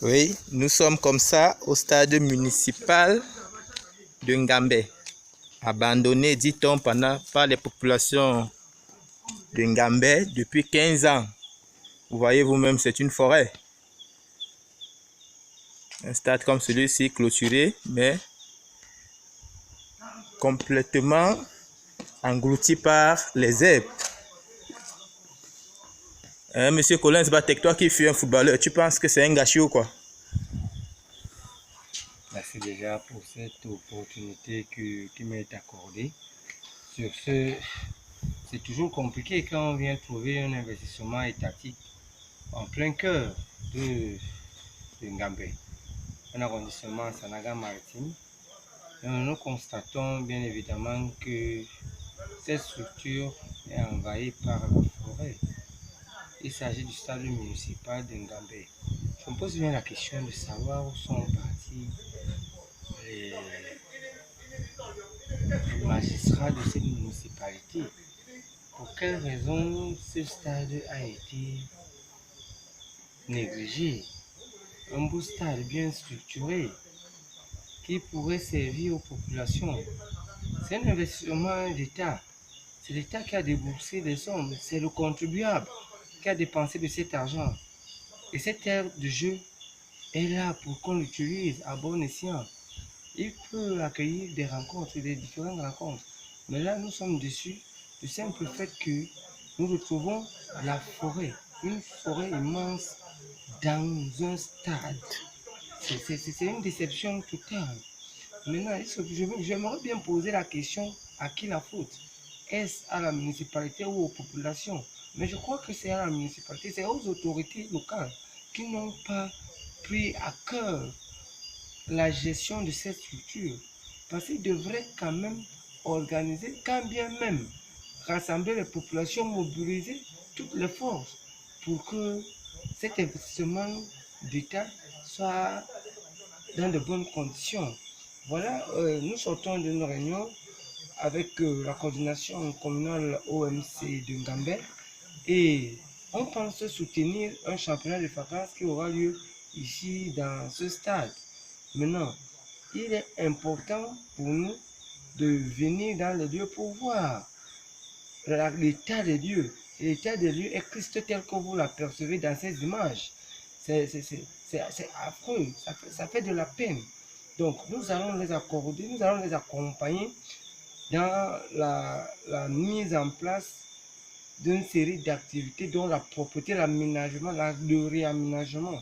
Oui, nous sommes comme ça au stade municipal de Ngambé, abandonné, dit-on, par les populations de Ngambé depuis 15 ans. Vous voyez vous-même, c'est une forêt. Un stade comme celui-ci clôturé, mais complètement englouti par les herbes. Monsieur Collins Batek, toi qui fus un footballeur, tu penses que c'est un gâchis ou quoi? Merci déjà pour cette opportunité qui m'est accordée. Sur ce, c'est toujours compliqué quand on vient trouver un investissement étatique en plein cœur de Ngambé, un arrondissement Sanaga-Maritime. Nous constatons bien évidemment que cette structure est envahie par la forêt. Il s'agit du stade municipal de Ngambé. Je me pose bien la question de savoir où sont partis les magistrats de cette municipalité. Pour quelle raison ce stade a été négligé? Un beau stade bien structuré qui pourrait servir aux populations. C'est un investissement d'État. C'est l'État qui a déboursé des sommes. C'est le contribuable qui a dépensé de cet argent. Et cette aire de jeu est là pour qu'on l'utilise à bon escient. Il peut accueillir des rencontres, des différentes rencontres. Mais là, nous sommes déçus du simple fait que nous retrouvons la forêt, une forêt immense dans un stade. C'est une déception totale. Maintenant, j'aimerais bien poser la question à qui la faute? Est-ce à la municipalité ou aux populations? Mais je crois que c'est à la municipalité, c'est aux autorités locales qui n'ont pas pris à cœur la gestion de cette structure. Parce qu'ils devraient quand même organiser, quand bien même rassembler les populations, mobiliser toutes les forces pour que cet investissement d'État soit dans de bonnes conditions. Voilà, nous sortons d'une réunion avec la coordination communale OMC de Ngambé et on pense soutenir un championnat de vacances qui aura lieu ici dans ce stade. Maintenant, il est important pour nous de venir dans les lieux pour voir l'état des lieux. L'état des lieux est triste tel que vous l'apercevez dans ces images. C'est affreux, ça fait de la peine. Donc, nous allons les accorder, nous allons les accompagner dans la mise en place d'une série d'activités dont la propreté, l'aménagement, le réaménagement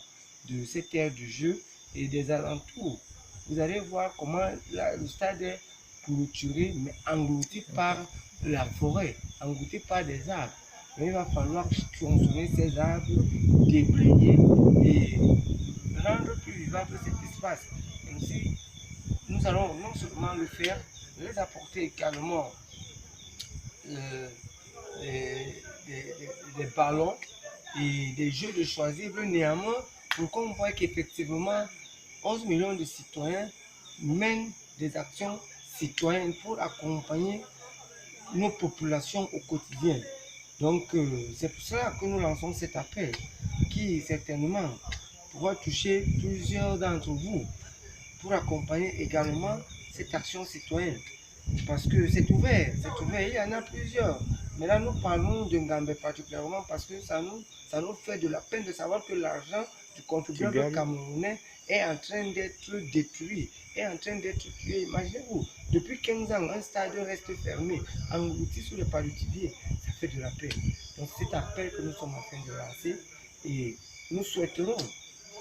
de cette aire de jeu et des alentours. Vous allez voir comment le stade est clôturé, mais englouti par la forêt, englouti par des arbres. Mais il va falloir tronçonner ces arbres, déblayer et rendre plus vivable cet espace. Ainsi, nous allons non seulement le faire, mais les apporter également des ballons et des jeux de choisibles néanmoins pour qu'on voit qu'effectivement 11 millions de citoyens mènent des actions citoyennes pour accompagner nos populations au quotidien. Donc c'est pour cela que nous lançons cet appel qui certainement pourra toucher plusieurs d'entre vous pour accompagner également cette action citoyenne. Parce que c'est ouvert, il y en a plusieurs. Mais là, nous parlons de Ngambé particulièrement parce que ça nous fait de la peine de savoir que l'argent du contribuable camerounais est en train d'être détruit, est en train d'être tué. Imaginez-vous, depuis 15 ans, un stade reste fermé, englouti sous les palutiviers. Ça fait de la peine. Donc c'est cet appel que nous sommes en train de lancer et nous souhaiterons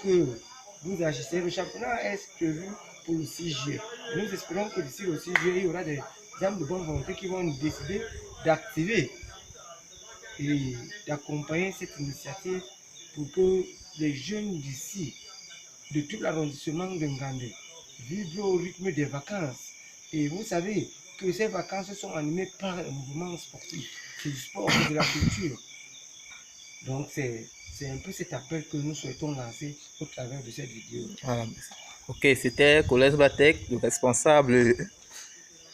que vous agissez. Le championnat est prévu pour le 6 juillet. Nous espérons que d'ici le 6 juillet, il y aura des hommes de bonne volonté qui vont décider d'activer et d'accompagner cette initiative pour que les jeunes d'ici, de tout l'arrondissement de Ngambé, vivent au rythme des vacances. Et vous savez que ces vacances sont animées par le mouvement sportif. C'est du sport, c'est de la culture. Donc c'est un peu cet appel que nous souhaitons lancer au travers de cette vidéo. Voilà. Ok, c'était Collins Batek, le responsable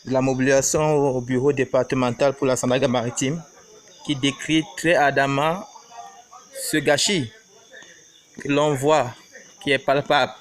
de la mobilisation au bureau départemental pour la Sanaga maritime, qui décrit très ardemment ce gâchis que l'on voit, qui est palpable.